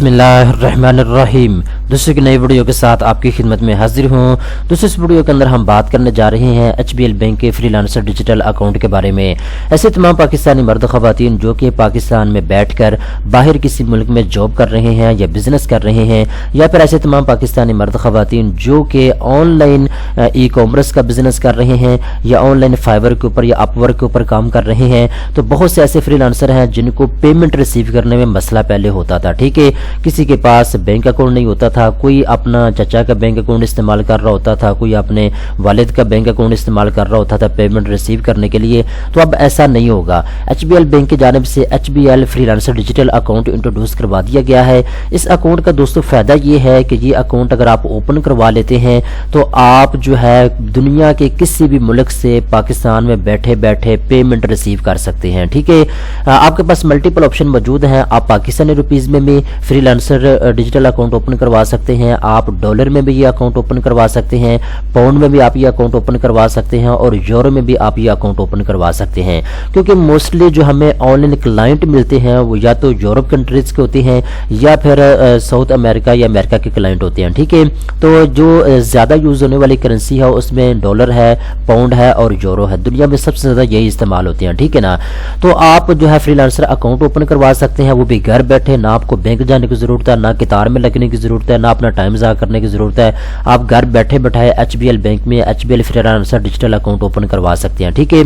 बिस्मिल्लाहिर्रहमानिर्रहीम। दोस्तों की नई वीडियो के साथ आपकी खिदमत में हाजिर हूँ। दोस्तों इस वीडियो के अंदर हम बात करने जा रहे हैं HBL बैंक के फ्रीलांसर डिजिटल अकाउंट के बारे में। ऐसे तमाम पाकिस्तानी मर्द ख़वातीन जो कि पाकिस्तान में बैठकर बाहर किसी मुल्क में जॉब कर रहे हैं या बिजनेस कर रहे हैं, या फिर ऐसे तमाम पाकिस्तानी मर्द ख़वातीन जो कि ऑनलाइन ई कॉमर्स का बिजनेस कर रहे हैं या ऑनलाइन फाइवर के ऊपर या अपवर्क के ऊपर काम कर रहे हैं। तो बहुत से ऐसे फ्रीलांसर हैं जिनको पेमेंट रिसीव करने में मसला पहले होता था। ठीक है, किसी के पास बैंक अकाउंट नहीं होता था, कोई अपना चचा का बैंक अकाउंट इस्तेमाल कर रहा होता था, कोई अपने वालिद का बैंक अकाउंट इस्तेमाल कर रहा होता था पेमेंट रिसीव करने के लिए। तो अब ऐसा नहीं होगा। HBL बैंक की जानिब से HBL freelancer digital account introduce करवा दिया गया है। इस अकाउंट का दोस्तों फायदा ये है कि ये अकाउंट अगर आप ओपन करवा लेते हैं तो आप जो है दुनिया के किसी भी मुल्क से पाकिस्तान में बैठे बैठे पेमेंट रिसीव कर सकते हैं। ठीक है, आपके पास मल्टीपल ऑप्शन मौजूद हैं। आप पाकिस्तानी रुपीज में भी फ्रीलांसर डिजिटल अकाउंट ओपन करवा सकते हैं, आप डॉलर में भी ये अकाउंट ओपन करवा सकते हैं, पाउंड में भी आप ये अकाउंट ओपन करवा सकते हैं और यूरो में भी आप ये अकाउंट ओपन करवा सकते हैं। क्योंकि मोस्टली जो हमें ऑनलाइन क्लाइंट मिलते हैं वो या तो यूरोप कंट्रीज के होते हैं या फिर साउथ अमेरिका या अमेरिका के क्लाइंट होते हैं। ठीक है, तो जो ज्यादा यूज होने वाली करेंसी है उसमें डॉलर है, पाउंड है और यूरो है। दुनिया में सबसे ज्यादा यही इस्तेमाल होते हैं। ठीक है ना, तो आप जो है फ्रीलांसर अकाउंट ओपन करवा सकते हैं, वो भी घर बैठे। ना आपको बैंक जाने की जरूरत है, ना कतार में लगने की जरूरत है, ना अपना टाइम ज़ाया करने की जरूरत है। आप घर बैठे बैठाए HBL बैंक में HBL freelancer digital account open करवा सकते हैं। ठीक है,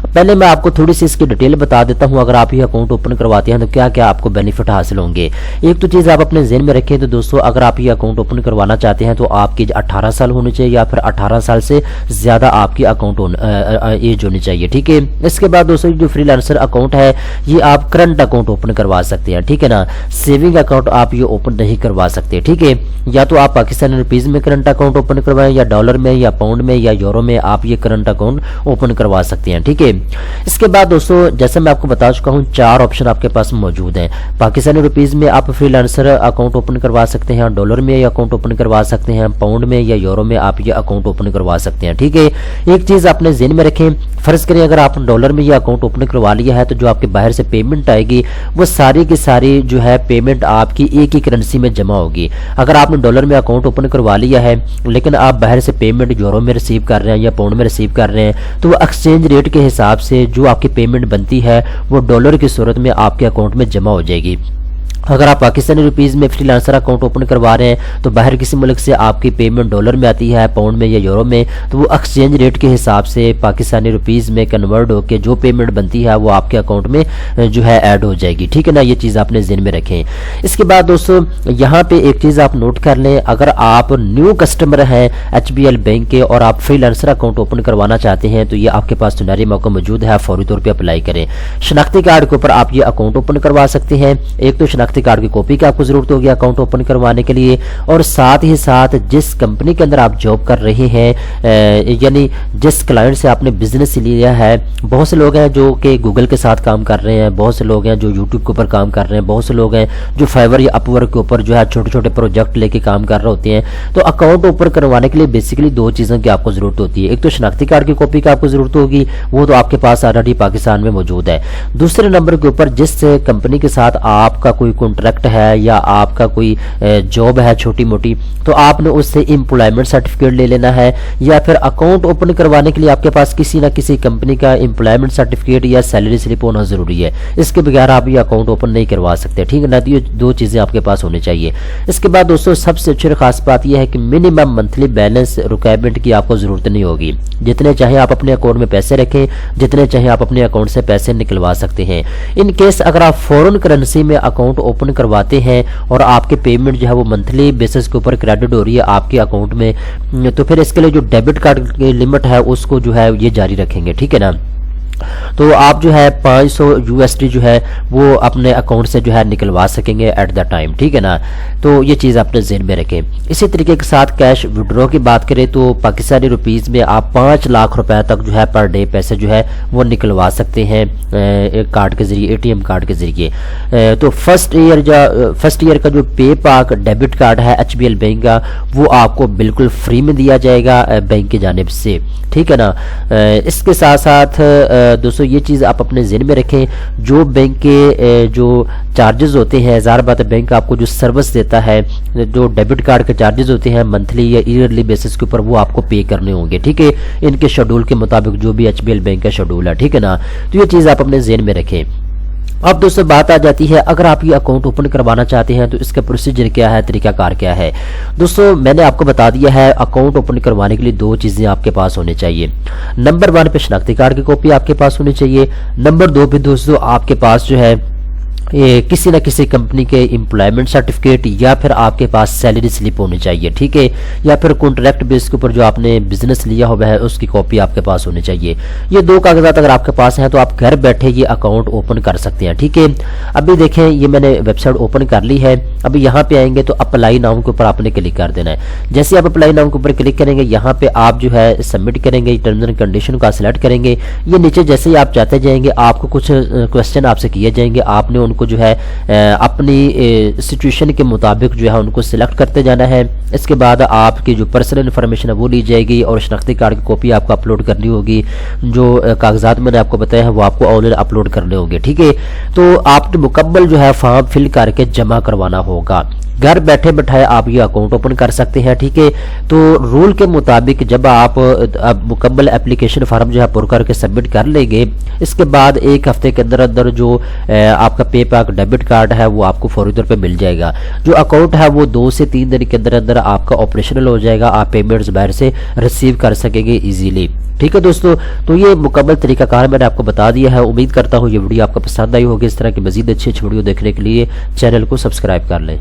पहले मैं आपको थोड़ी सी इसकी डिटेल बता देता हूं। अगर आप ये अकाउंट ओपन करवाते हैं तो क्या क्या आपको बेनिफिट हासिल होंगे। एक तो चीज आप अपने ज़हन में रखें, तो दोस्तों अगर आप ये अकाउंट ओपन करवाना चाहते हैं तो आपकी 18 साल होनी चाहिए या फिर 18 साल से ज्यादा आपकी अकाउंट एज होनी चाहिए। ठीक है, इसके बाद दोस्तों जो फ्रीलांसर अकाउंट है ये आप करंट अकाउंट ओपन करवा सकते हैं। ठीक है ना, सेविंग अकाउंट आप ये ओपन नहीं करवा सकते। ठीक है, या तो आप पाकिस्तानी रुपीज में करंट अकाउंट ओपन करवाएं या डॉलर में या पाउंड में या यूरो में आप ये करंट अकाउंट ओपन करवा सकते हैं। ठीक है, इसके बाद दोस्तों जैसे मैं आपको बता चुका हूं 4 ऑप्शन आपके पास मौजूद हैं। पाकिस्तानी रुपीज में आप फ्रीलांसर अकाउंट ओपन करवा सकते हैं, डॉलर में ये अकाउंट ओपन करवा सकते हैं, पाउंड में या यूरो में आप ये अकाउंट ओपन करवा सकते हैं। ठीक है, एक चीज आपने ज़हन में रखें, फर्ज करें अगर आप डॉलर में ये अकाउंट ओपन करवा लिया है तो जो आपके बाहर से पेमेंट आएगी वो सारी की सारी जो है पेमेंट आपकी एक ही करेंसी में जमा होगी। अगर आपने डॉलर में अकाउंट ओपन करवा लिया है लेकिन आप बाहर से पेमेंट यूरो में रिसीव कर रहे हैं या पाउंड में रिसीव कर रहे हैं तो वो एक्सचेंज रेट के हिसाब से जो आपकी पेमेंट बनती है वो डॉलर की सूरत में आपके अकाउंट में जमा हो जाएगी। अगर आप पाकिस्तानी रुपीज में फ्रीलांसर अकाउंट ओपन करवा रहे हैं तो बाहर किसी मुल्क से आपकी पेमेंट डॉलर में आती है, पाउंड में या यूरो में, तो वो एक्सचेंज रेट के हिसाब से पाकिस्तानी रुपीज में कन्वर्ट होकर जो पेमेंट बनती है वो आपके अकाउंट में जो है ऐड हो जाएगी। ठीक है ना, ये चीज़ आपने ज़हन में रखें। इसके बाद दोस्तों यहाँ पे एक चीज़ आप नोट कर लें, अगर आप न्यू कस्टमर हैं HBL बैंक के और आप फ्रीलांसर अकाउंट ओपन करवाना चाहते हैं तो ये आपके पास सुनहरी मौका मौजूद है, फौरी तौर पर अप्लाई करें। शनाख्ती कार्ड के ऊपर आप ये अकाउंट ओपन करवा सकते हैं। एक तो शनाख्ती कार्ड की कॉपी की आपको जरूरत होगी अकाउंट ओपन करवाने के लिए, और साथ ही साथ जिस कंपनी के अंदर आप जॉब कर रहे हैं यानी जिस क्लाइंट से आपने बिजनेस लिया है। बहुत से लोग हैं जो कि गूगल के साथ काम कर रहे हैं, बहुत से लोग हैं जो यूट्यूब के ऊपर काम कर रहे हैं, बहुत से लोग हैं जो फाइवर या अपवर्क के ऊपर जो है छोटे छोटे प्रोजेक्ट लेके काम कर रहे होते हैं। तो अकाउंट ओपन करवाने के लिए बेसिकली 2 चीज़ों की आपको जरूरत होती है। एक तो शनाख्ती कार्ड की कॉपी की आपको जरूरत होगी, वो तो आपके पास ऑलरेडी पाकिस्तान में मौजूद है। दूसरे नंबर के ऊपर जिस कंपनी के साथ आपका कोई कॉन्ट्रैक्ट है या आपका कोई जॉब है छोटी मोटी, तो आपने उससे एम्प्लॉयमेंट सर्टिफिकेट ले लेना है, या फिर अकाउंट ओपन करवाने के लिए आपके पास किसी ना किसी कंपनी का एम्प्लॉयमेंट सर्टिफिकेट या सैलरी स्लिप होना जरूरी है। इसके बगैर आप ये अकाउंट ओपन नहीं करवा सकते। ठीक है ना, तो ये 2 चीजें आपके पास होनी चाहिए। इसके बाद दोस्तों सबसे अच्छी खास बात यह है कि मिनिमम मंथली बैलेंस रिक्वायरमेंट की आपको जरूरत नहीं होगी। जितने चाहे आप अपने अकाउंट में पैसे रखें, जितने चाहे आप अपने अकाउंट से पैसे निकलवा सकते हैं। इन केस अगर आप फॉरेन करेंसी में अकाउंट ओपन करवाते हैं और आपके पेमेंट जो है वो मंथली बेसिस के ऊपर क्रेडिट हो रही है आपके अकाउंट में, तो फिर इसके लिए जो डेबिट कार्ड की लिमिट है उसको जो है ये जारी रखेंगे। ठीक है ना, तो आप जो है 500 USD जो है वो अपने अकाउंट से जो है निकलवा सकेंगे एट द टाइम। ठीक है ना, तो ये चीज़ अपने ज़हन में रखें। इसी तरीके के साथ कैश विड्रॉ की बात करें तो पाकिस्तानी रुपीस में आप 5 लाख रुपए तक जो है पर डे पैसे जो है वो निकलवा सकते हैं कार्ड के जरिए, ATM कार्ड के जरिए। तो फर्स्ट ईयर का जो पे पाक डेबिट कार्ड है HBL बैंक का वो आपको बिल्कुल फ्री में दिया जाएगा बैंक की जानिब से। ठीक है ना, इसके साथ साथ दोस्तों ये चीज़ आप अपने ذہن میں رکھیں. جو بینک کے جو چارجز ہوتے ہیں، ظاہر بات ہے بینک آپ کو جو سروس دیتا ہے، جو ڈیبٹ کارڈ کے چارجز ہوتے ہیں منتھلی یا ایئرلی بیسس کے اوپر، وہ آپ کو پے کرنے ہوں گے. ٹھیک ہے، ان کے شیڈول کے مطابق جو بھی ایچ بی ایل بینک کا شیڈول ہے. ٹھیک ہے نا، تو یہ چیز آپ اپنے ذہن میں رکھیں. اب دوستوں بات آ جاتی ہے، اگر آپ یہ اکاؤنٹ اوپن کروانا چاہتے ہیں تو اس کا پروسیجر کیا ہے، طریقہ کار کیا ہے. دوستوں میں نے آپ کو بتا دیا ہے، اکاؤنٹ اوپن کروانے کے لیے 2 چیزیں آپ کے پاس ہونی چاہیے. نمبر 1 پہ شناختی کارڈ کی کاپی آپ کے پاس ہونی چاہیے. نمبر 2 پہ دوستوں آپ کے پاس جو ہے کسی نہ کسی کمپنی کے امپلائمنٹ سرٹیفکیٹ یا پھر آپ کے پاس سیلری سلپ ہونی چاہیے. ٹھیک ہے، یا پھر کانٹریکٹ بیس کے اوپر جو آپ نے بزنس لیا ہوا ہے اس کی کاپی آپ کے پاس ہونی چاہیے. یہ 2 کاغذات اگر آپ کے پاس ہیں تو آپ گھر بیٹھے یہ اکاؤنٹ اوپن کر سکتے ہیں. ٹھیک ہے، ابھی دیکھیں یہ میں نے ویب سائٹ اوپن کر لی ہے. ابھی یہاں پہ آئیں گے تو اپلائی ناؤ کے اوپر آپ نے کلک کر دینا ہے. جیسے آپ اپلائی ناؤ کے اوپر کلک کریں گے، یہاں پہ آپ جو ہے سبمٹ کریں گے، ٹرمز اینڈ کنڈیشن کا سلیکٹ کریں گے. یہ نیچے جیسے ہی آپ چاہتے جائیں گے آپ کو کچھ کوسچن آپ سے کیے جائیں گے، آپ نے ان کو جو ہے اپنی سچویشن کے مطابق جو ہے ان کو سلیکٹ کرتے جانا ہے. اس کے بعد آپ کی جو پرسنل انفارمیشن ہے وہ لی جائے گی اور شناختی کارڈ کی کاپی آپ کو اپلوڈ کرنی ہوگی. جو کاغذات میں نے آپ کو بتایا ہے وہ آپ کو آن لائن اپلوڈ کرنے ہوں گے. ٹھیک ہے، تو آپ نے مکمل جو ہے فارم فل کر کے جمع کروانا ہوگا. گھر بیٹھے بٹھائے آپ یہ اکاؤنٹ اوپن کر سکتے ہیں. ٹھیک ہے، تو رول کے مطابق جب آپ مکمل اپلیکیشن فارم جو ہے پر کر کے سبمٹ کر لیں گے، اس کے بعد 1 ہفتے کے اندر اندر جو آپ کا پے پیک ڈیبٹ کارڈ ہے وہ آپ کو فوری طور پہ مل جائے گا. جو اکاؤنٹ ہے وہ 2 سے 3 دن کے اندر اندر آپ کا آپریشنل ہو جائے گا. آپ پیمنٹس باہر سے ریسیو کر سکیں گے ایزیلی. ٹھیک ہے دوستو، تو یہ مکمل طریقہ کار میں نے آپ کو بتا دیا ہے. امید کرتا ہوں یہ ویڈیو آپ کو پسند آئی ہوگی. اس طرح کی مزید اچھی ویڈیو دیکھنے کے لیے چینل کو سبسکرائب کر لیں.